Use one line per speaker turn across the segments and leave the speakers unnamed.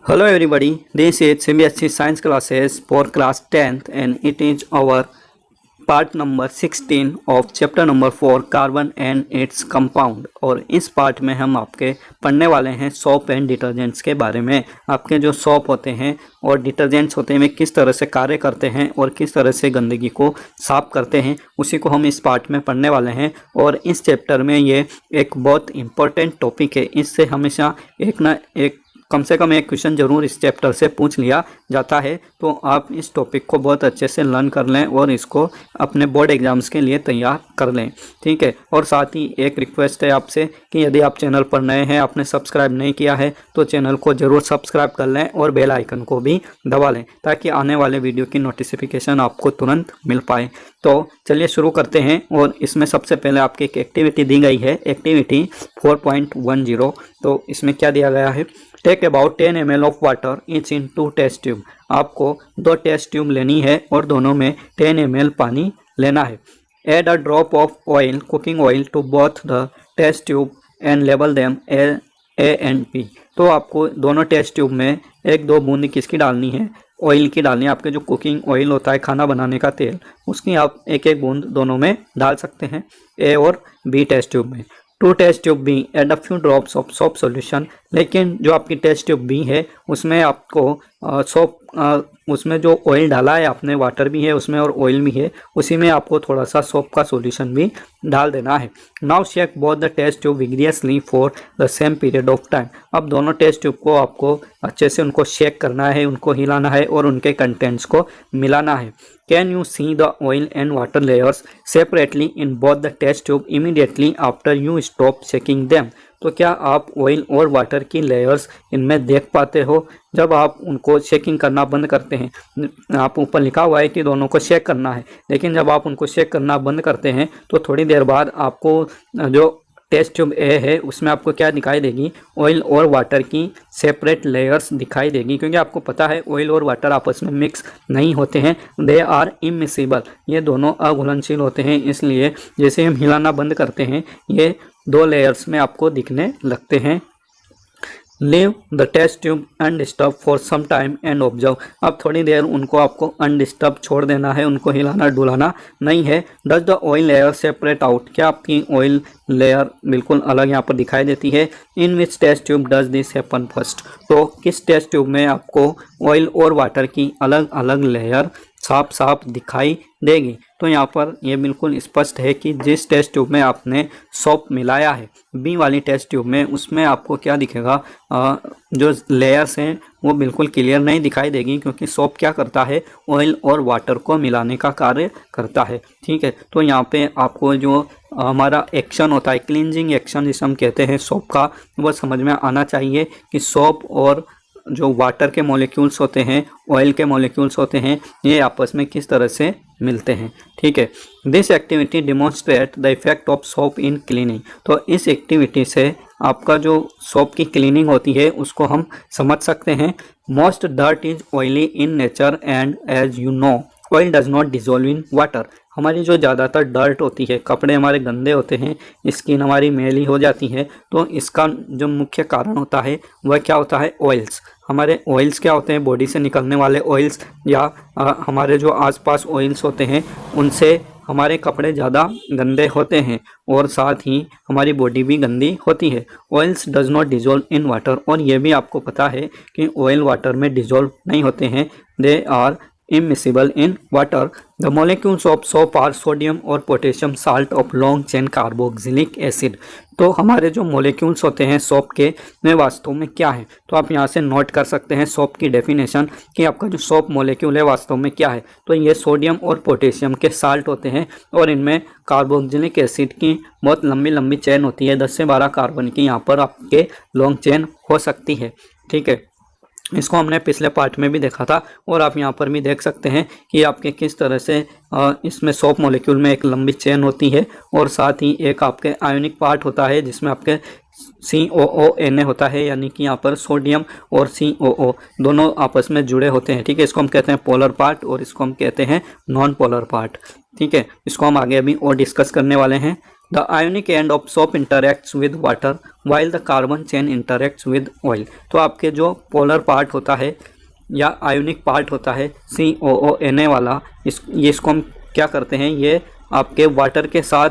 Hello everybody, this is CBSE Science classes for class 10th and it is our part number 16 of chapter number 4 carbon and its compound. और इस part में हम आपके पढ़ने वाले हैं सोप एंड डिटर्जेंट्स के बारे में। आपके जो सोप होते हैं और डिटर्जेंट्स होते हैं वे किस तरह से कार्य करते हैं और किस तरह से गंदगी को साफ करते हैं, उसी को हम इस पार्ट में पढ़ने वाले हैं। और इस चैप्टर में ये एक बहुत इम्पोर्टेंट टॉपिक है, इससे हमेशा एक ना एक कम से कम एक क्वेश्चन जरूर इस चैप्टर से पूछ लिया जाता है। तो आप इस टॉपिक को बहुत अच्छे से लर्न कर लें और इसको अपने बोर्ड एग्जाम्स के लिए तैयार कर लें, ठीक है। और साथ ही एक रिक्वेस्ट है आपसे कि यदि आप चैनल पर नए हैं, आपने सब्सक्राइब नहीं किया है तो चैनल को ज़रूर सब्सक्राइब कर लें और बेल आइकन को भी दबा लें ताकि आने वाले वीडियो की नोटिफिकेशन आपको तुरंत मिल पाए। तो चलिए शुरू करते हैं। और इसमें सबसे पहले आपकी एक एक्टिविटी दी गई है, एक्टिविटी 4.10। तो इसमें क्या दिया गया है, take about 10 ml of water each in 2 test tube. आपको 2 टेस्ट ट्यूब लेनी है और दोनों में 10 ml पानी लेना है। Add a drop of oil, cooking oil, to both the test tube and label them A and B. तो आपको दोनों टेस्ट ट्यूब में 1-2 बूंद किसकी डालनी है, ऑयल की डालनी है। आपके जो कुकिंग ऑयल होता है, खाना बनाने का तेल, उसकी आप 1-1 बूंद दोनों में डाल सकते हैं, ए और बी टेस्ट ट्यूब में। 2 test tube B, add a few drops of soap solution. लेकिन जो आपकी टेस्ट ट्यूब बी है उसमें आपको सोप उसमें जो ऑयल डाला है आपने, वाटर भी है उसमें और ऑयल भी है, उसी में आपको थोड़ा सा सोप का सॉल्यूशन भी डाल देना है। Now shake both the test tube vigorously for the same period of time. अब दोनों टेस्ट ट्यूब को आपको अच्छे से उनको शेक करना है, उनको हिलाना है और उनके कंटेंट्स को मिलाना है। Can you see the oil and water layers separately in both the test tube immediately after you stop shaking them. तो क्या आप ऑयल और वाटर की लेयर्स इनमें देख पाते हो जब आप उनको शेकिंग करना बंद करते हैं। आप ऊपर लिखा हुआ है कि दोनों को शेक करना है, लेकिन जब आप उनको शेक करना बंद करते हैं तो थोड़ी देर बाद आपको जो टेस्ट ट्यूब ए है उसमें आपको क्या दिखाई देगी, ऑयल और वाटर की सेपरेट लेयर्स दिखाई देगी। क्योंकि आपको पता है ऑयल और वाटर आपस में मिक्स नहीं होते हैं, दे आर इमिसिबल, ये दोनों अघुलनशील होते हैं। इसलिए जैसे हम हिलाना बंद करते हैं ये 2 लेयर्स में आपको दिखने लगते हैं। Leave the test tube undisturb for some time and observe. अब थोड़ी देर उनको आपको अनडिस्टर्ब छोड़ देना है, उनको हिलाना डुलाना नहीं है। Does the oil layer separate out, क्या आपकी ऑयल लेयर बिल्कुल अलग यहाँ पर दिखाई देती है। In which test tube does this happen first. तो किस टेस्ट ट्यूब में आपको ऑयल और वाटर की अलग अलग लेयर साफ साफ दिखाई देगी। तो यहाँ पर यह बिल्कुल स्पष्ट है कि जिस टेस्ट ट्यूब में आपने सोप मिलाया है, बी वाली टेस्ट ट्यूब में, उसमें आपको क्या दिखेगा, जो लेयर्स हैं वो बिल्कुल क्लियर नहीं दिखाई देगी, क्योंकि सोप क्या करता है, ऑयल और वाटर को मिलाने का कार्य करता है, ठीक है। तो यहाँ पे आपको जो हमारा एक्शन होता है, क्लींजिंग एक्शन जिसे हम कहते हैं सोप का, वो समझ में आना चाहिए कि सोप और जो वाटर के मॉलिक्यूल्स होते हैं, ऑयल के मॉलिक्यूल्स होते हैं, ये आपस में किस तरह से मिलते हैं, ठीक है। This activity demonstrate the effect of soap in cleaning. तो इस एक्टिविटी से आपका जो सोप की क्लीनिंग होती है उसको हम समझ सकते हैं। Most dirt is oily in nature and as you know oil does not dissolve in water. हमारी जो ज़्यादातर डर्ट होती है, कपड़े हमारे गंदे होते हैं, स्किन हमारी मैली हो जाती है, तो इसका जो मुख्य कारण होता है वह क्या होता है, ऑयल्स। हमारे ऑयल्स क्या होते हैं, बॉडी से निकलने वाले ऑयल्स या हमारे जो आसपास ऑयल्स होते हैं उनसे हमारे कपड़े ज़्यादा गंदे होते हैं और साथ ही हमारी बॉडी भी गंदी होती है। Oils does not dissolve in water, और ये भी आपको पता है कि ऑयल वाटर में डिजोल्व नहीं होते हैं, they are immiscible in water. The molecules of soap are sodium और potassium salt of long chain carboxylic acid. तो हमारे जो मोलिक्यूल्स होते हैं सोप के, वे वास्तव में क्या है, तो आप यहाँ से नोट कर सकते हैं सोप की डेफिनेशन कि आपका जो सोप मोलिक्यूल है वास्तव में क्या है। तो ये सोडियम और पोटेशियम के साल्ट होते हैं और इनमें कार्बोक्सिलिक एसिड की बहुत लंबी लंबी चेन होती है, 10 से 12 कार्बन की यहाँ पर आपके लॉन्ग चेन हो सकती है, ठीक है। इसको हमने पिछले पार्ट में भी देखा था और आप यहाँ पर भी देख सकते हैं कि आपके किस तरह से इसमें सोप मॉलिक्यूल में एक लंबी चेन होती है और साथ ही एक आपके आयोनिक पार्ट होता है जिसमें आपके COONA होता है, यानी कि यहाँ पर सोडियम और COO दोनों आपस में जुड़े होते हैं, ठीक है। इसको हम कहते हैं पोलर पार्ट और इसको हम कहते हैं नॉन पोलर पार्ट, ठीक है। इसको हम आगे अभी और डिस्कस करने वाले हैं। The ionic end of soap interacts with water while the carbon chain interacts with oil. तो आपके जो पोलर पार्ट होता है या आयोनिक पार्ट होता है COONA वाला, इसको हम क्या करते हैं, ये आपके वाटर के साथ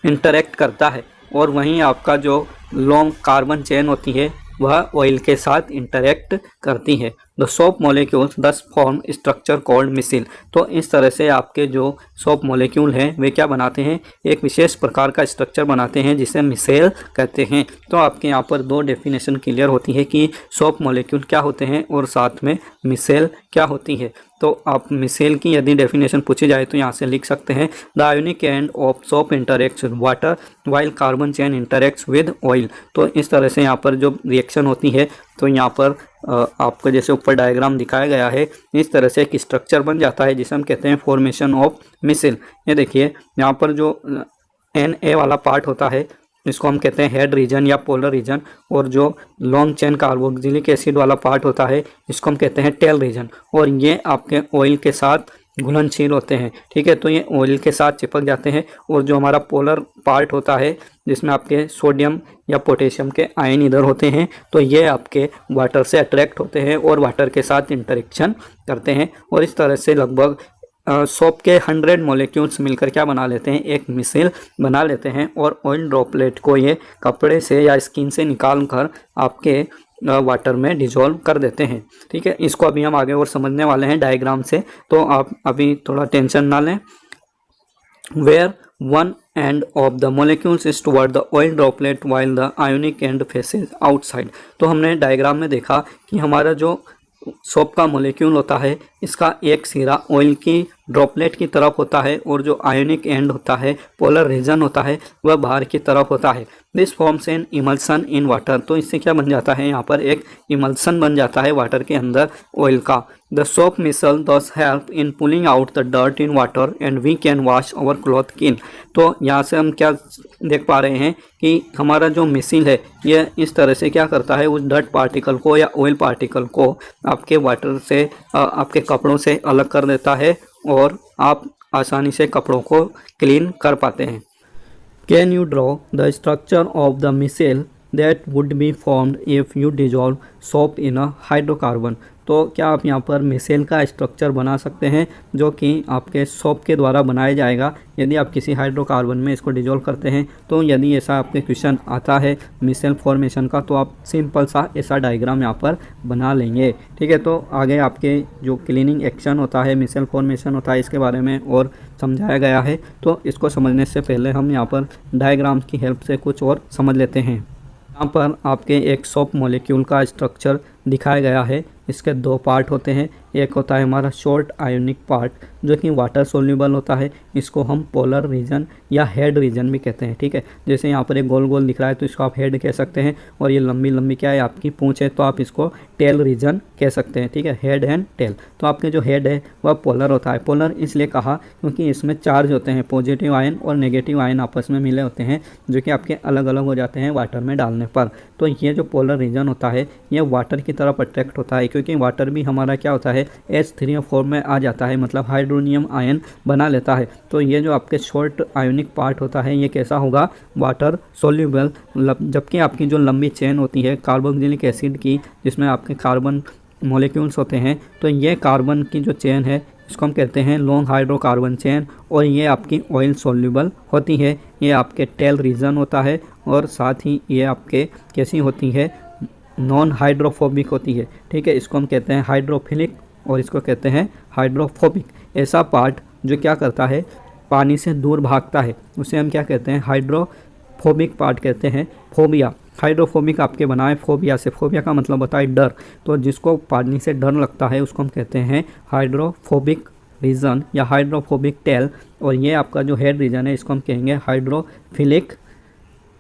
इंटरेक्ट करता है और वहीं आपका जो लॉन्ग कार्बन चेन होती है वह ऑयल के साथ इंटरेक्ट करती है। द सोप मोलिक्यूल्स दस फॉर्म स्ट्रक्चर कॉल्ड मिसिल। तो इस तरह से आपके जो सोप मोलिक्यूल हैं वे क्या बनाते हैं, एक विशेष प्रकार का स्ट्रक्चर बनाते हैं जिसे मिसेल कहते हैं। तो आपके यहाँ पर दो डेफिनेशन क्लियर होती है कि सोप मोलिक्यूल क्या होते हैं और साथ में मिसेल क्या होती है। तो आप मिसेल की यदि डेफिनेशन पूछी जाए तो यहाँ से लिख सकते हैं, the ionic end of soap interacts with water while carbon chain interacts with oil. तो इस तरह से यहाँ पर जो रिएक्शन होती है तो यहाँ पर आपको जैसे ऊपर डायग्राम दिखाया गया है इस तरह से एक स्ट्रक्चर बन जाता है जिसे हम कहते हैं फॉर्मेशन ऑफ मिसेल। ये देखिए यहाँ पर जो Na वाला पार्ट होता है इसको हम कहते हैं हेड रीजन या पोलर रीजन, और जो लॉन्ग चेन कार्बोक्सिलिक एसिड वाला पार्ट होता है इसको हम कहते हैं टेल रीजन, और ये आपके ऑयल के साथ घुलनशील होते हैं। ठीक है, तो ये ऑयल के साथ चिपक जाते हैं। और जो हमारा पोलर पार्ट होता है जिसमें आपके सोडियम या पोटेशियम के आयन इधर होते हैं तो ये आपके वाटर से अट्रैक्ट होते हैं और वाटर के साथ इंटरेक्शन करते हैं, और इस तरह से लगभग सोप के 100 मॉलिक्यूल्स मिलकर क्या बना लेते हैं, एक मिसेल बना लेते हैं। और ऑयल ड्रॉपलेट को ये कपड़े से या स्किन से निकाल कर आपके वाटर में डिजोल्व कर देते हैं। ठीक है, इसको अभी हम आगे और समझने वाले हैं डायग्राम से, तो आप अभी थोड़ा टेंशन ना लें। Where one end of the molecules is toward the oil droplet while the ionic end faces outside. तो हमने डायग्राम में देखा कि हमारा जो सोप का मोलिक्यूल होता है इसका एक सिरा ऑयल की ड्रॉपलेट की तरफ होता है और जो आयोनिक एंड होता है, पोलर रीजन होता है, वह बाहर की तरफ होता है। This forms an emulsion in water. तो इससे क्या बन जाता है, यहाँ पर एक इमल्सन बन जाता है वाटर के अंदर ऑयल का। The soap micelle thus help in pulling out the dirt in water and we can wash our cloth clean. तो यहाँ से हम क्या देख पा रहे हैं कि हमारा जो मिसिल है ये इस तरह से क्या करता है, उस डर्ट पार्टिकल को या ऑयल पार्टिकल को आपके वाटर से आपके कपड़ों से अलग कर देता है और आप आसानी से कपड़ों को क्लीन कर पाते हैं। Can you draw the structure of the micelle that would be formed if you dissolve soap in a hydrocarbon. तो क्या आप यहाँ पर मिसेल का स्ट्रक्चर बना सकते हैं जो कि आपके सोप के द्वारा बनाया जाएगा यदि आप किसी हाइड्रोकार्बन में इसको डिजोल्व करते हैं। तो यदि ऐसा आपके क्वेश्चन आता है मिसेल फॉर्मेशन का तो आप सिंपल सा ऐसा डायग्राम यहाँ पर बना लेंगे। ठीक है, तो आगे आपके जो क्लीनिंग एक्शन होता है, मिसेल फॉर्मेशन होता है, इसके बारे में और समझाया गया है। तो इसको समझने से पहले हम यहाँ पर डायग्राम की हेल्प से कुछ और समझ लेते हैं। यहाँ पर आपके एक सोप मॉलिक्यूल का स्ट्रक्चर दिखाया गया है। इसके दो पार्ट होते हैं, एक होता है हमारा शॉर्ट आयोनिक पार्ट जो कि वाटर सोल्यूबल होता है, इसको हम पोलर रीजन या हेड रीजन भी कहते हैं। ठीक है, जैसे यहाँ पर एक गोल गोल दिख रहा है तो इसको आप हेड कह सकते हैं, और ये लंबी लंबी क्या है आपकी पूंछ है तो आप इसको टेल रीजन कह सकते हैं। ठीक है, हेड एंड टेल। तो आपके जो हेड है वह पोलर होता है। पोलर इसलिए कहा क्योंकि इसमें चार्ज होते हैं, पॉजिटिव आयन और नेगेटिव आयन आपस में मिले होते हैं जो कि आपके अलग अलग हो जाते हैं वाटर में डालने पर। तो ये जो पोलर रीजन होता है ये वाटर की तरफ अट्रैक्ट होता है, क्योंकि वाटर भी हमारा क्या होता है H3O फॉर्म में आ जाता है, मतलब हाइड्रोनियम आयन बना लेता है। तो ये जो आपके शॉर्ट आयोनिक पार्ट होता है ये कैसा होगा, वाटर सोल्यूबल। जबकि आपकी जो लंबी चेन होती है कार्बोक्सिलिक एसिड की जिसमें आपके कार्बन मॉलिक्यूल्स होते हैं, तो ये कार्बन की जो चेन है इसको हम कहते हैं लॉन्ग हाइड्रोकार्बन चेन, और ये आपकी ऑयल सोल्यूबल होती है। ये आपके टेल रीजन होता है और साथ ही ये आपके कैसी होती है, नॉन हाइड्रोफोबिक होती है। ठीक है, इसको हम कहते हैं हाइड्रोफिलिक और इसको कहते हैं हाइड्रोफोबिक। ऐसा पार्ट जो क्या करता है, पानी से दूर भागता है, उसे हम क्या कहते हैं, हाइड्रोफोबिक पार्ट कहते हैं। फोबिया, हाइड्रोफोबिक आपके बनाए फोबिया से। फोबिया का मतलब होता है डर, तो जिसको पानी से डर लगता है उसको हम कहते हैं हाइड्रोफोबिक रीजन या हाइड्रोफोबिक टेल। और ये आपका जो हेड रीजन है इसको हम कहेंगे हाइड्रोफिलिक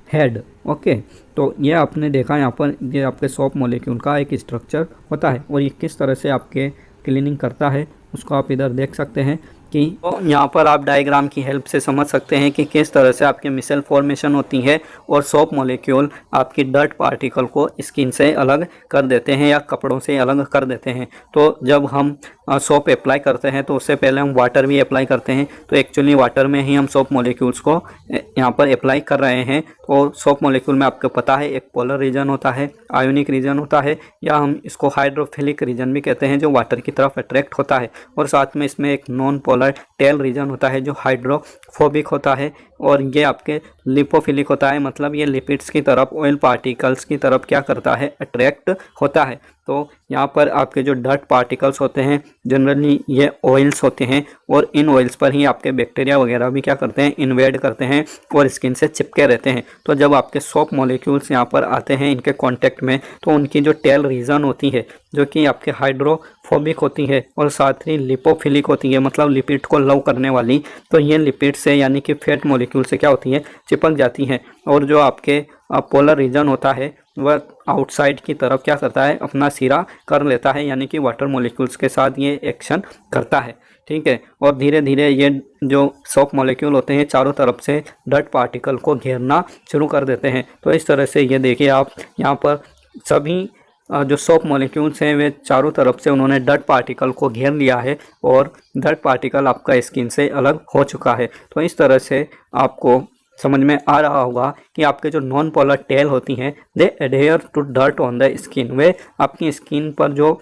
हेड। ओके, तो ये आपने देखा यहाँ पर ये आपके सोप मॉलिक्यूल का एक स्ट्रक्चर होता है, और ये किस तरह से आपके क्लीनिंग करता है उसको आप इधर देख सकते हैं। कि तो यहाँ पर आप डायग्राम की हेल्प से समझ सकते हैं कि किस तरह से आपके मिसेल फॉर्मेशन होती है और सोप मॉलिक्यूल आपकी डर्ट पार्टिकल को स्किन से अलग कर देते हैं या कपड़ों से अलग कर देते हैं। तो जब हम सोप अप्लाई करते हैं तो उससे पहले हम वाटर भी अप्लाई करते हैं। तो एक्चुअली वाटर में ही हम सोप मॉलिक्यूल्स को यहाँ पर अप्लाई कर रहे हैं। तो सोप मॉलिक्यूल में आपको पता है एक पोलर रीजन होता है, आयोनिक रीजन होता है, या हम इसको हाइड्रोफिलिक रीजन भी कहते हैं जो वाटर की तरफ अट्रैक्ट होता है, और साथ में इसमें एक नॉन पोलर टेल रीजन होता है जो हाइड्रोफोबिक होता है, और ये आपके लिपोफिलिक होता है, मतलब ये लिपिड्स की तरफ, ऑयल पार्टिकल्स की तरफ क्या करता है, अट्रैक्ट होता है। तो यहाँ पर आपके जो डर्ट पार्टिकल्स होते हैं जनरली ये ऑयल्स होते हैं, और इन ऑयल्स पर ही आपके बैक्टीरिया वगैरह भी क्या करते हैं, इन्वेड करते हैं और स्किन से चिपके रहते हैं। तो जब आपके सोप मॉलिक्यूल्स यहाँ पर आते हैं इनके कांटेक्ट में, तो उनकी जो टेल रीजन होती है जो कि आपके हाइड्रोफोबिक होती है और साथ ही लिपोफिलिक होती है, मतलब लिपिड को लव करने वाली, तो ये लिपिड से यानी कि फैट मॉलिक्यूल से क्या होती है, चिपक जाती हैं। और जो आपके पोलर रीजन होता है वह आउटसाइड की तरफ क्या करता है, अपना सिरा कर लेता है, यानी कि वाटर मॉलिक्यूल्स के साथ ये एक्शन करता है। ठीक है, और धीरे धीरे ये जो सोप मॉलिक्यूल होते हैं चारों तरफ से डर्ट पार्टिकल को घेरना शुरू कर देते हैं। तो इस तरह से ये देखिए आप यहाँ पर सभी जो सोप मॉलिक्यूल्स हैं वे चारों तरफ से उन्होंने डर्ट पार्टिकल को घेर लिया है और डर्ट पार्टिकल आपका स्किन से अलग हो चुका है। तो इस तरह से आपको समझ में आ रहा होगा कि आपके जो नॉन पोलर टेल होती हैं they adhere to dirt on the skin, वे आपकी स्किन पर जो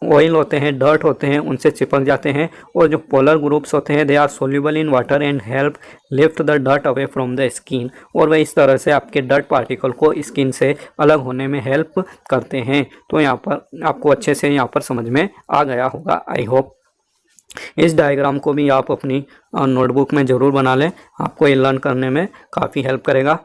ऑयल होते हैं, डर्ट होते हैं, उनसे चिपक जाते हैं। और जो पोलर ग्रुप्स होते हैं they are soluble in water and help lift the dirt away from the skin, और वह इस तरह से आपके डर्ट पार्टिकल को स्किन से अलग होने में हेल्प करते हैं। तो यहाँ पर आपको अच्छे से यहाँ पर समझ में आ गया होगा। आई होप इस डायग्राम को भी आप अपनी नोटबुक में ज़रूर बना लें, आपको ये लर्न करने में काफ़ी हेल्प करेगा।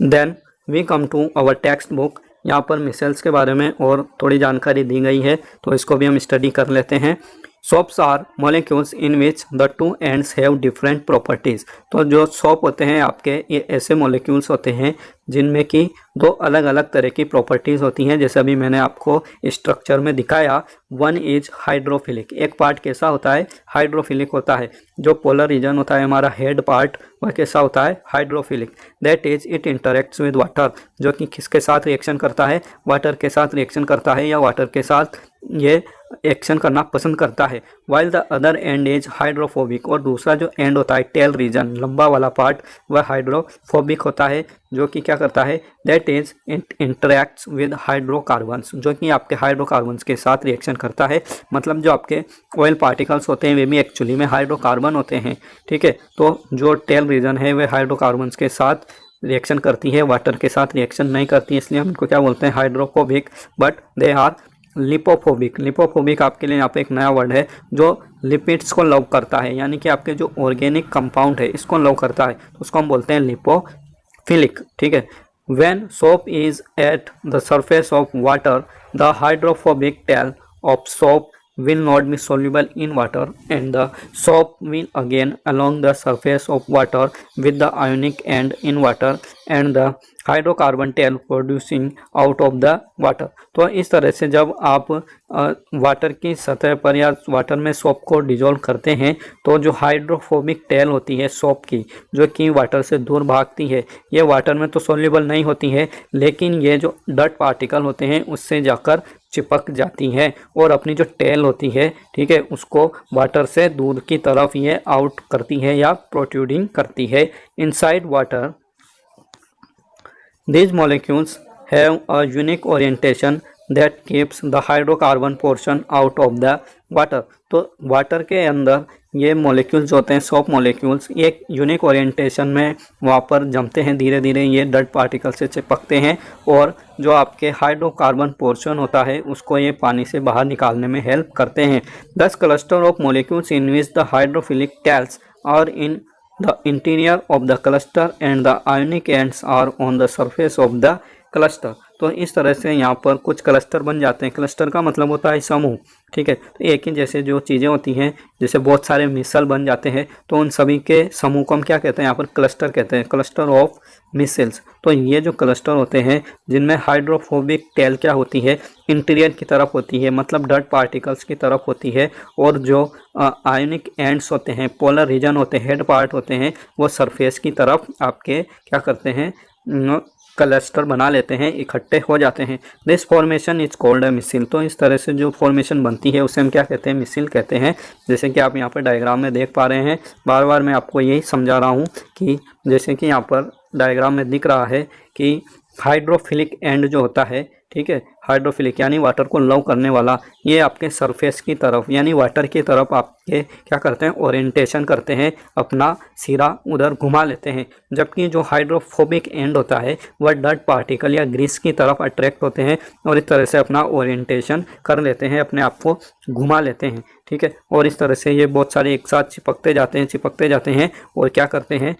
Then we come to our text book. यहाँ पर मिसेल्स के बारे में और थोड़ी जानकारी दी गई है, तो इसको भी हम स्टडी कर लेते हैं। Soaps are molecules in which the two ends have different properties. तो जो सोप होते हैं आपके ये ऐसे मॉलिक्यूल्स होते हैं जिनमें कि दो अलग अलग तरह की प्रॉपर्टीज़ होती हैं, जैसे अभी मैंने आपको स्ट्रक्चर में दिखाया। वन इज हाइड्रोफिलिक, एक पार्ट कैसा होता है, हाइड्रोफिलिक होता है। जो पोलर रीजन होता है हमारा हेड पार्ट, वह कैसा होता है, hydrophilic. That is it interacts with water, जो कि किसके साथ रिएक्शन करता है, वाटर के साथ रिएक्शन करता है या वाटर के साथ ये एक्शन करना पसंद करता है। While the other and is hydrophobic, और दूसरा जो एंड होता है टेल रीजन, लंबा वाला पार्ट, वह हाइड्रोफोबिक होता है, जो कि क्या करता है, that is it interacts with hydrocarbons, जो कि आपके हाइड्रोकार्बन्स के साथ रिएक्शन करता है। मतलब जो आपके ऑयल पार्टिकल्स होते हैं वे भी एक्चुअली में हाइड्रोकार्बन होते हैं। ठीक है, तो जो टेल रीजन है वह हाइड्रोकार्बन्स के साथ रिएक्शन करती है, वाटर के साथ रिएक्शन नहीं करती, इसलिए हम इनको क्या बोलते हैं, hydrophobic. But they are lipophobic. Lipophobic आपके लिए यहाँ पे एक नया वर्ड है जो लिपिड्स को लव करता है, यानी कि आपके जो ऑर्गेनिक कंपाउंड है इसको लव करता है, तो उसको हम बोलते हैं लिपोफिलिक। ठीक है, when soap is at the surface of water the hydrophobic tell of soap will not be soluble in water and the soap will again along the surface of water with the ionic end in water and the hydrocarbon tail producing out of the water. तो इस तरह से जब आप water की सतह पर या वाटर में सोप को डिजोल्व करते हैं तो जो हाइड्रोफोबिक टेल होती है सोप की, जो कि वाटर से दूर भागती है, ये वाटर में तो सोल्यूबल नहीं होती है, लेकिन ये जो डर्ट पार्टिकल होते हैं उससे जाकर चिपक जाती है और अपनी जो टेल होती है, ठीक है, उसको वाटर से दूर की तरफ ये आउट करती है या प्रोट्रूडिंग करती है। Inside water these molecules have a unique orientation that keeps the hydrocarbon portion out of the water। तो वाटर के अंदर ये मॉलिक्यूल्स होते हैं सोप मॉलिक्यूल्स, एक यूनिक ओरिएंटेशन में वहाँ पर जमते हैं, धीरे धीरे ये डर्ट पार्टिकल से चिपकते हैं और जो आपके हाइड्रोकार्बन पोर्शन होता है उसको ये पानी से बाहर निकालने में हेल्प करते हैं। 10 cluster of molecules in which the hydrophilic tails और in the interior of the cluster and the ionic ends are on the surface of the cluster. तो इस तरह से यहाँ पर कुछ क्लस्टर बन जाते हैं। क्लस्टर का मतलब होता है समूह, ठीक है। तो एक ही जैसे जो चीज़ें होती हैं, जैसे बहुत सारे मिसल बन जाते हैं, तो उन सभी के समूह को हम क्या कहते हैं, यहाँ पर क्लस्टर कहते हैं, क्लस्टर ऑफ मिसल्स। तो ये जो क्लस्टर होते हैं जिनमें हाइड्रोफोबिक टेल क्या होती है, इंटीरियर की तरफ होती है, मतलब डर्ट पार्टिकल्स की तरफ होती है, और जो आयोनिक एंड्स होते हैं, पोलर रीजन होते हैं, हेड पार्ट होते हैं, वो सरफेस की तरफ आपके क्या करते हैं, क्लस्टर बना लेते हैं, इकट्ठे हो जाते हैं। This formation is called a missile. तो इस तरह से जो फॉर्मेशन बनती है उसे हम क्या कहते हैं, मिसिल कहते हैं। जैसे कि आप यहाँ पर डायग्राम में देख पा रहे हैं, बार बार मैं आपको यही समझा रहा हूँ कि जैसे कि यहाँ पर डायग्राम में दिख रहा है कि हाइड्रोफिलिक एंड जो होता है, ठीक है, हाइड्रोफिलिक यानी वाटर को लव करने वाला, ये आपके सरफेस की तरफ यानी वाटर की तरफ आपके क्या करते हैं, ओरिएंटेशन करते हैं, अपना सिरा उधर घुमा लेते हैं। जबकि जो हाइड्रोफोबिक एंड होता है वह डर्ट पार्टिकल या ग्रीस की तरफ अट्रैक्ट होते हैं और इस तरह से अपना ओरिएंटेशन कर लेते हैं, अपने आप को घुमा लेते हैं, ठीक है। और इस तरह से ये बहुत सारे एक साथ चिपकते जाते हैं और क्या करते हैं,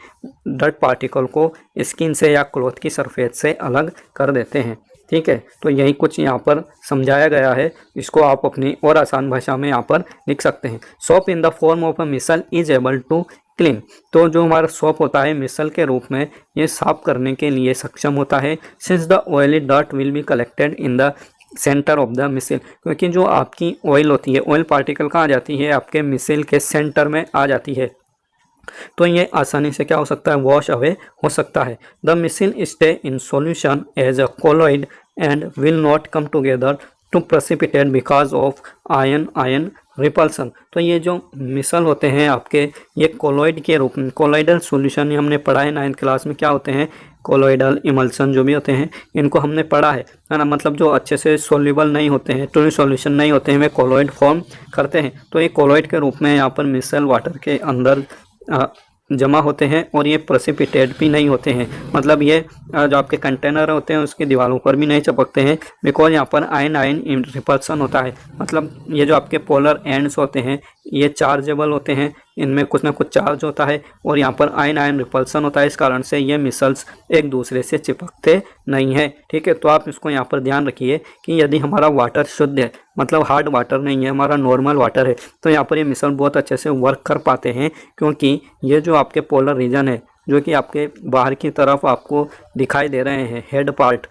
डर्ट पार्टिकल को स्किन से या क्लॉथ की सरफेस से अलग कर देते हैं, ठीक है। तो यही कुछ यहाँ पर समझाया गया है, इसको आप अपनी और आसान भाषा में यहाँ पर लिख सकते हैं। Soap in the form of a micelle is able to clean. तो जो हमारा सोप होता है मिसल के रूप में, ये साफ करने के लिए सक्षम होता है। Since the oily dirt will be collected in the centre of the micelle, क्योंकि जो आपकी ऑयल होती है, ऑयल पार्टिकल कहाँ जाती है, आपके मिसल के सेंटर में आ जाती है, तो ये आसानी से क्या हो सकता है, वॉश अवे हो सकता है। The micelle stay in solution as a colloid and will not come together to precipitate because of ion ion repulsion. तो ये जो मिसल होते हैं आपके, ये कोलॉइड के रूप में, कोलॉइडल सॉल्यूशन हमने पढ़ा है 9th क्लास में, क्या होते हैं, कोलॉइडल इमल्सन जो भी होते हैं, इनको हमने पढ़ा है ना, मतलब जो अच्छे से सोल्यूबल नहीं होते हैं, ट्रू सॉल्यूशन नहीं होते हैं, वे कोलॉइड फॉर्म करते हैं। तो ये कोलॉइड के रूप में यहाँ पर मिसल वाटर के अंदर जमा होते हैं और ये प्रेसिपिटेट भी नहीं होते हैं, मतलब ये जो आपके कंटेनर होते हैं उसकी दीवारों पर भी नहीं चिपकते हैं, बिकॉज यहाँ पर आयन आयन रिपल्सन होता है। मतलब ये जो आपके पोलर एंड्स होते हैं ये चार्जेबल होते हैं, इनमें कुछ ना कुछ चार्ज होता है और यहाँ पर आयन आयन रिपल्सन होता है, इस कारण से ये मिसल्स एक दूसरे से चिपकते नहीं है, ठीक है। तो आप इसको यहाँ पर ध्यान रखिए कि यदि हमारा वाटर शुद्ध है, मतलब हार्ड वाटर नहीं है, हमारा नॉर्मल वाटर है, तो यहाँ पर ये मिसल बहुत अच्छे से वर्क कर पाते हैं, क्योंकि ये जो आपके पोलर रीजन है जो कि आपके बाहर की तरफ आपको दिखाई दे रहे हैं, हेड पार्ट,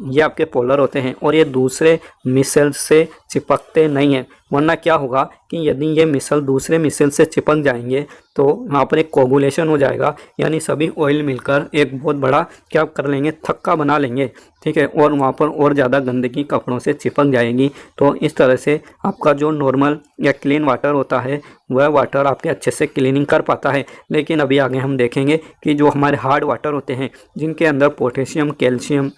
ये आपके पोलर होते हैं और ये दूसरे मिसल से चिपकते नहीं हैं। वरना क्या होगा कि यदि ये मिसल दूसरे मिसल से चिपक जाएंगे तो वहाँ पर एक कोगुलेशन हो जाएगा, यानी सभी ऑयल मिलकर एक बहुत बड़ा क्या कर लेंगे, थक्का बना लेंगे, ठीक है, और वहाँ पर और ज़्यादा गंदगी कपड़ों से चिपक जाएगी। तो इस तरह से आपका जो नॉर्मल या क्लीन वाटर होता है वह वाटर आपके अच्छे से क्लीनिंग कर पाता है। लेकिन अभी आगे हम देखेंगे कि जो हमारे हार्ड वाटर होते हैं जिनके अंदर पोटेशियम, कैल्शियम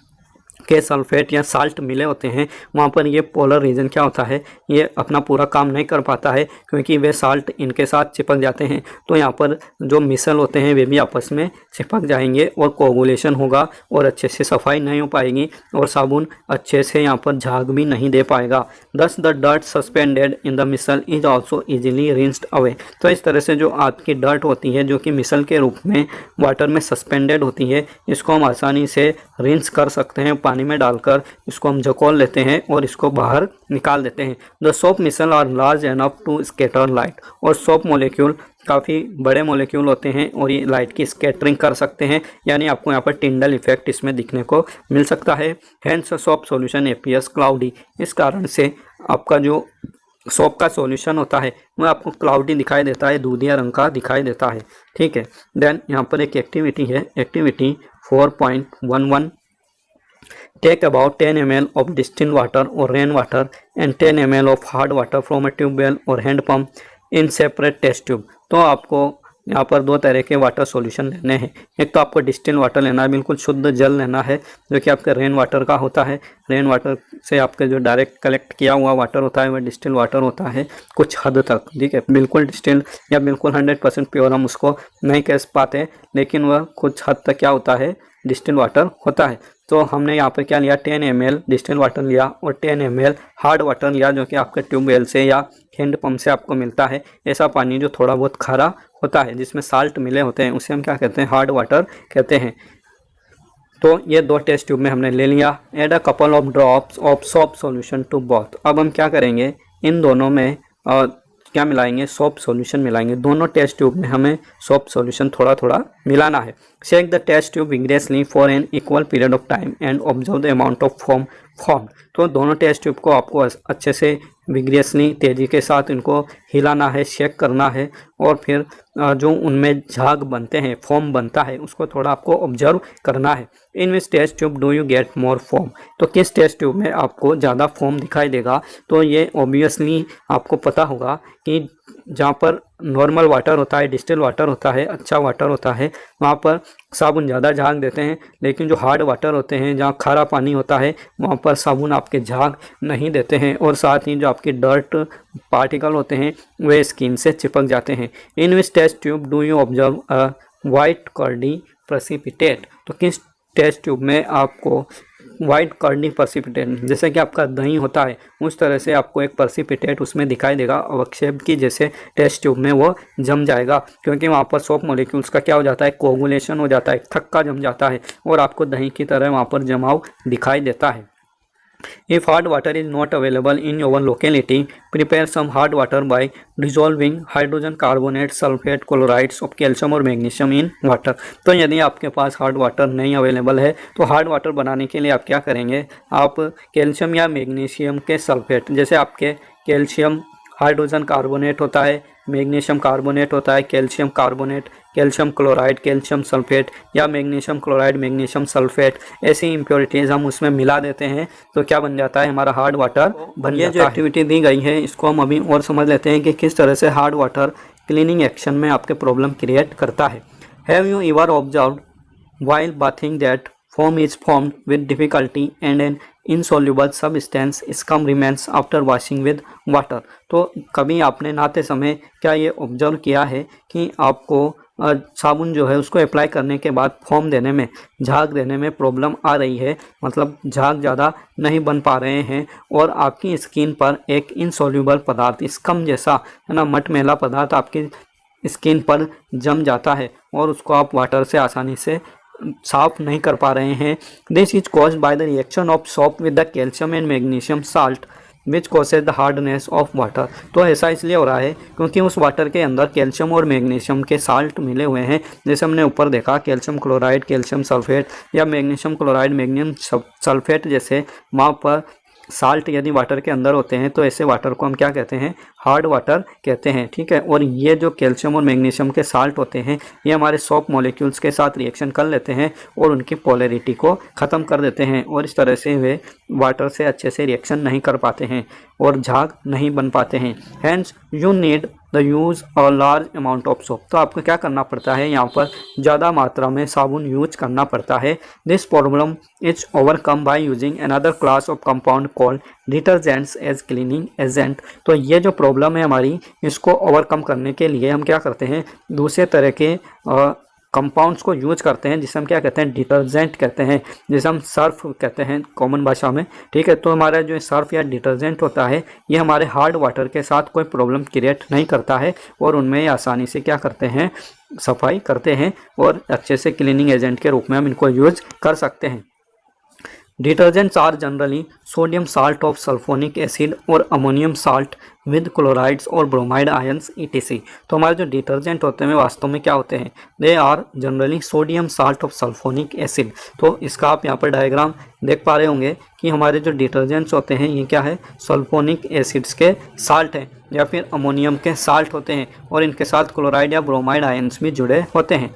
के सल्फेट या साल्ट मिले होते हैं, वहाँ पर ये पोलर रीजन क्या होता है, ये अपना पूरा काम नहीं कर पाता है, क्योंकि वे साल्ट इनके साथ चिपक जाते हैं। तो यहाँ पर जो मिसल होते हैं वे भी आपस में चिपक जाएंगे और कोगुलेशन होगा और अच्छे से सफाई नहीं हो पाएगी और साबुन अच्छे से यहाँ पर झाग भी नहीं दे पाएगा। Thus the dirt suspended in the micelle is also easily rinsed away. तो इस तरह से जो आपकी डर्ट होती है जो कि मिसल के रूप में वाटर में सस्पेंडेड होती है, इसको हम आसानी से रिंस कर सकते हैं, पानी में डालकर इसको हम झकोल लेते हैं और इसको बाहर निकाल देते हैं। The soap micelle are large enough to scatter light. और सोप मोलिक्यूल काफ़ी बड़े मोलिक्यूल होते हैं और ये लाइट की स्कैटरिंग कर सकते हैं, यानी आपको यहाँ पर टिंडल इफेक्ट इसमें दिखने को मिल सकता है। Hence soap solution appears cloudy. इस कारण से आपका जो सोप का सॉल्यूशन होता है वह आपको क्लाउडी दिखाई देता है, दूधिया रंग का दिखाई देता है, ठीक है। देन यहाँ पर एक एक्टिविटी है, activity 4.11। Take about 10 ml of distilled water or rain water and 10 ml of hard water from a tube well or hand pump in separate test tube। तो आपको यहाँ पर दो तरह के वाटर सॉल्यूशन लेने हैं। एक तो आपको डिस्टिल वाटर लेना है, बिल्कुल शुद्ध जल लेना है जो कि आपके रेन वाटर का होता है। रेन वाटर से आपके जो डायरेक्ट कलेक्ट किया हुआ वाटर होता है वह डिस्टिल वाटर होता है कुछ हद तक, ठीक है। बिल्कुल डिस्टिल या बिल्कुल 100% प्योर हम उसको नहीं कह पाते, लेकिन वह कुछ हद तक क्या होता है, डिस्टिल वाटर होता है। तो हमने यहाँ पर क्या लिया, 10 ml डिस्टिल वाटर लिया और 10 ml हार्ड वाटर लिया जो कि आपके ट्यूबवेल से या हैंड पंप से आपको मिलता है। ऐसा पानी जो थोड़ा बहुत खारा होता है जिसमें साल्ट मिले होते हैं उसे हम क्या कहते हैं, हार्ड वाटर कहते हैं। तो ये 2 टेस्ट ट्यूब में हमने ले लिया। Add a couple of drops of soap solution to both. अब हम क्या करेंगे, इन दोनों में क्या मिलाएंगे, सोप सॉल्यूशन मिलाएंगे। दोनों टेस्ट ट्यूब में हमें सोप सॉल्यूशन थोड़ा थोड़ा मिलाना है। Shake the test tube vigorously for an equal period of time and observe the amount of form. तो दोनों टेस्ट ट्यूब को आपको अच्छे से विग्रेसली तेज़ी के साथ इनको हिलाना है, शेक करना है, और फिर जो उनमें झाग बनते हैं, फॉर्म बनता है, उसको थोड़ा आपको ऑब्जर्व करना है। In which test tube do you get more foam. तो किस टेस्ट ट्यूब में आपको ज़्यादा फॉर्म दिखाई देगा, तो ये ऑब्वियसली आपको पता होगा कि जहाँ पर नॉर्मल वाटर होता है, डिस्टिल वाटर होता है, अच्छा वाटर होता है, वहाँ पर साबुन ज़्यादा झाग देते हैं। लेकिन जो हार्ड वाटर होते हैं, जहाँ खारा पानी होता है, वहाँ पर साबुन आपके झाग नहीं देते हैं, और साथ ही जो आपके डर्ट पार्टिकल होते हैं वे स्किन से चिपक जाते हैं। In which test tube do you observe a white curdy precipitate. तो किस टेस्ट ट्यूब में आपको वाइट कर्डी प्रेसिपिटेट, जैसे कि आपका दही होता है उस तरह से आपको एक प्रेसिपिटेट उसमें दिखाई देगा, अवक्षेप की जैसे टेस्ट ट्यूब में वो जम जाएगा, क्योंकि वहाँ पर सोप मॉलिक्यूल्स का क्या हो जाता है, कोगुलेशन हो जाता है, थक्का जम जाता है, और आपको दही की तरह वहाँ पर जमाव दिखाई देता है। If hard water is not available in your locality, prepare some hard water by dissolving hydrogen carbonate, sulfate, chlorides of calcium और मैग्नीशियम in water। तो यदि आपके पास हार्ड वाटर नहीं अवेलेबल है, तो हार्ड वाटर बनाने के लिए आप क्या करेंगे, आप कैल्शियम या मैग्नीशियम के सल्फेट, जैसे आपके कैल्शियम हाइड्रोजन कार्बोनेट होता है, मैग्नीशियम कार्बोनेट होता है, calcium carbonate, calcium chloride, calcium sulphate, या मैग्नीशियम क्लोराइड, मैग्नीशियम सल्फेट, ऐसी इम्प्योरिटीज़ हम उसमें मिला देते हैं, तो क्या बन जाता है, हमारा हार्ड वाटर बन जाता है। जो एक्टिविटी दी गई है इसको हम अभी और समझ लेते हैं कि किस तरह से हार्ड वाटर क्लीनिंग एक्शन में आपके प्रॉब्लम क्रिएट करता है। Have you ever observed while bathing that foam is formed with difficulty and an insoluble substance scum remains after washing with water। तो कभी आपने नहाते समय क्या ये ऑब्जर्व किया है कि आपको साबुन जो है उसको अप्लाई करने के बाद फॉर्म देने में, झाग देने में प्रॉब्लम आ रही है, मतलब झाग ज़्यादा नहीं बन पा रहे हैं, और आपकी स्किन पर एक इनसॉल्यूबल पदार्थ, स्कम जैसा है ना, मटमैला पदार्थ आपकी स्किन पर जम जाता है, और उसको आप वाटर से आसानी से साफ नहीं कर पा रहे हैं। This is caused by the reaction of soap with the calcium and magnesium salt which causes the hardness of water. तो ऐसा इसलिए हो रहा है क्योंकि उस वाटर के अंदर कैल्शियम और मैग्नीशियम के साल्ट मिले हुए हैं, जैसे हमने ऊपर देखा, कैल्शियम क्लोराइड, कैल्शियम सल्फेट, या मैग्नीशियम क्लोराइड, मैग्नीशियम सल्फेट जैसे वहाँ पर साल्ट यदि वाटर के अंदर होते हैं, तो ऐसे वाटर को हम क्या कहते हैं, हार्ड वाटर कहते हैं। ठीक है, और ये जो कैल्शियम और मैग्नीशियम के साल्ट होते हैं, ये हमारे सोप मॉलिक्यूल्स के साथ रिएक्शन कर लेते हैं और उनकी पोलैरिटी को ख़त्म कर देते हैं, और इस तरह से वे वाटर से अच्छे से रिएक्शन नहीं कर पाते हैं और झाग नहीं बन पाते हैं। Hence you need the use a large amount of soap. तो आपको क्या करना पड़ता है, यहाँ पर ज़्यादा मात्रा में साबुन यूज करना पड़ता है। This problem is overcome by using another class of compound called detergents as cleaning agent. तो ये जो प्रॉब्लम है हमारी, इसको ओवरकम करने के लिए हम क्या करते हैं, दूसरे तरह के कंपाउंड्स को यूज करते हैं, जिसे हम क्या कहते हैं, डिटर्जेंट कहते हैं, जिसे हम सर्फ कहते हैं कॉमन भाषा में। ठीक है, तो हमारा जो सर्फ या डिटर्जेंट होता है, ये हमारे हार्ड वाटर के साथ कोई प्रॉब्लम क्रिएट नहीं करता है, और उनमें आसानी से क्या करते हैं, सफाई करते हैं, और अच्छे से क्लीनिंग एजेंट के रूप में हम इनको यूज कर सकते हैं। Detergents are generally sodium salt of sulphonic acid और अमोनियम साल्ट विद क्लोराइड्स और ब्रोमाइड आयंस ETC। तो हमारे जो डिटर्जेंट होते हैं वास्तव में क्या होते हैं, they are generally sodium salt of sulphonic acid. तो इसका आप यहाँ पर डायग्राम देख पा रहे होंगे कि हमारे जो डिटर्जेंट्स होते हैं ये क्या है, सल्फोनिक एसिड्स के साल्ट हैं या फिर अमोनियम के साल्ट होते हैं, और इनके साथ क्लोराइड या ब्रोमाइड आयंस भी जुड़े होते हैं।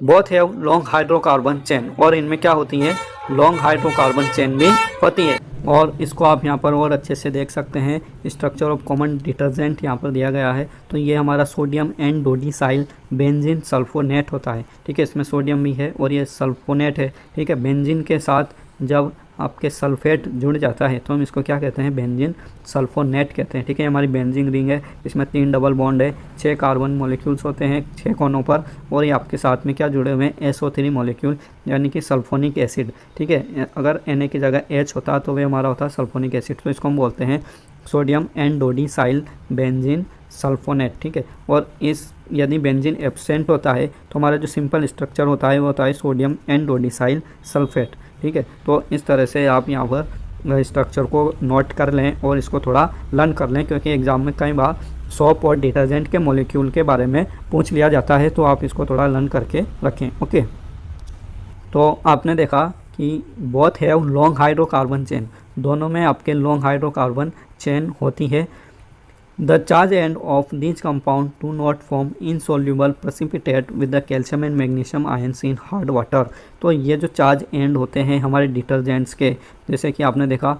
Both have long hydrocarbon chain, और इनमें क्या होती है, लॉन्ग हाइड्रोकार्बन चेन भी होती है। और इसको आप यहाँ पर और अच्छे से देख सकते हैं, स्ट्रक्चर ऑफ कॉमन डिटर्जेंट यहाँ पर दिया गया है। तो ये हमारा सोडियम एंड डोडिसाइल बेंजीन सल्फोनेट होता है। ठीक है, इसमें सोडियम भी है और ये सल्फोनेट है। ठीक है, बेंजीन के साथ जब आपके सल्फेट जुड़ जाता है तो हम इसको क्या कहते हैं, बेंजीन सल्फोनेट कहते हैं। ठीक है, हमारी बेंजीन रिंग है, इसमें 3 डबल बॉन्ड है, 6 कार्बन मॉलिक्यूल्स होते हैं 6 कोनों पर, और ये आपके साथ में क्या जुड़े हुए हैं, SO3 मॉलिक्यूल यानी कि सल्फोनिक एसिड। ठीक है, अगर Na की जगह H होता तो वे हमारा होता सल्फोनिक एसिड, तो इसको हम बोलते हैं सोडियम एंडोडिसाइल बेंजीन सल्फोनेट। ठीक है, और इस यदि बेंजीन एब्सेंट होता है तो हमारा जो सिंपल स्ट्रक्चर होता है वो होता है सोडियम एंडोडिसाइल सल्फेट। ठीक है, तो इस तरह से आप यहाँ पर स्ट्रक्चर को नोट कर लें और इसको थोड़ा लर्न कर लें, क्योंकि एग्जाम में कई बार सोप और डिटर्जेंट के मॉलिक्यूल के बारे में पूछ लिया जाता है, तो आप इसको थोड़ा लर्न करके रखें। ओके, तो आपने देखा कि both have long hydrocarbon chain, दोनों में आपके लॉन्ग हाइड्रोकार्बन चेन होती है। The charge end of these compounds do not form insoluble precipitate with the calcium and magnesium ions in hard water। तो ये जो चार्ज एंड होते हैं हमारे डिटर्जेंट्स के, जैसे कि आपने देखा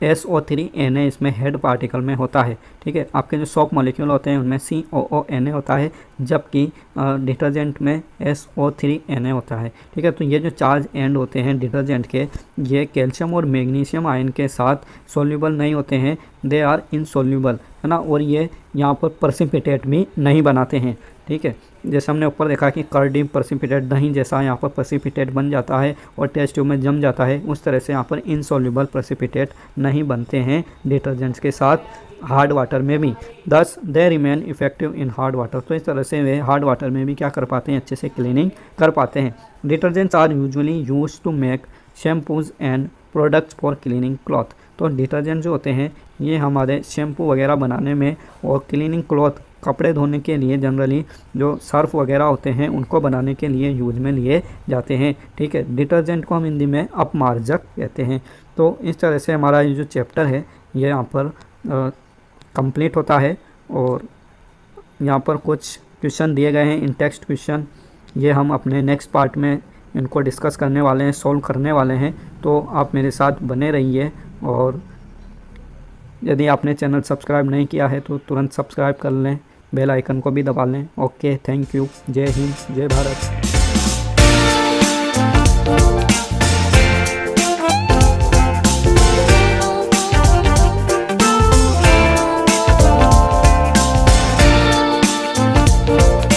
SO3Na इसमें हेड पार्टिकल में होता है। ठीक है, आपके जो सोप मॉलिक्यूल होते हैं उनमें COONA होता है, जबकि डिटर्जेंट में SO3Na होता है। ठीक है, तो ये जो चार्ज एंड होते हैं डिटर्जेंट के, ये कैल्शियम और मैग्नीशियम आयन के साथ सोल्यूबल नहीं होते हैं, दे आर इनसोल्यूबल, है ना, और ये यहाँ पर प्रेसिपिटेट भी नहीं बनाते हैं। ठीक है, जैसे हमने ऊपर देखा कि कर्डी प्रेसिपिटेट दही जैसा यहाँ पर प्रेसिपिटेट बन जाता है और टेस्ट ट्यूब में जम जाता है, उस तरह से यहाँ पर इनसोल्यूबल प्रेसिपिटेट नहीं बनते हैं डिटर्जेंट्स के साथ हार्ड वाटर में भी। दस they remain effective in hard water, तो इस तरह से वे हार्ड वाटर में भी क्या कर पाते हैं, अच्छे से क्लीनिंग कर पाते हैं। Detergents are usually use to make shampoos and products for cleaning cloth. तो डिटर्जेंट जो होते हैं ये हमारे शैम्पू वगैरह बनाने में और क्लीनिंग क्लॉथ कपड़े धोने के लिए जनरली जो सर्फ वगैरह होते हैं उनको बनाने के लिए यूज में लिए जाते हैं। ठीक है, डिटर्जेंट को हम हिंदी में अपमार्जक कहते हैं। तो इस तरह से हमारा ये जो चैप्टर है ये यहाँ पर कंप्लीट होता है, और यहाँ पर कुछ क्वेश्चन दिए गए हैं इन टेक्स्ट क्वेश्चन, ये हम अपने नेक्स्ट पार्ट में इनको डिस्कस करने वाले हैं, सॉल्व करने वाले हैं। तो आप मेरे साथ बने रहिए, और यदि आपने चैनल सब्सक्राइब नहीं किया है तो तुरंत सब्सक्राइब कर लें, बेल आइकन को भी दबा लें। ओके, थैंक यू, जय हिंद, जय भारत।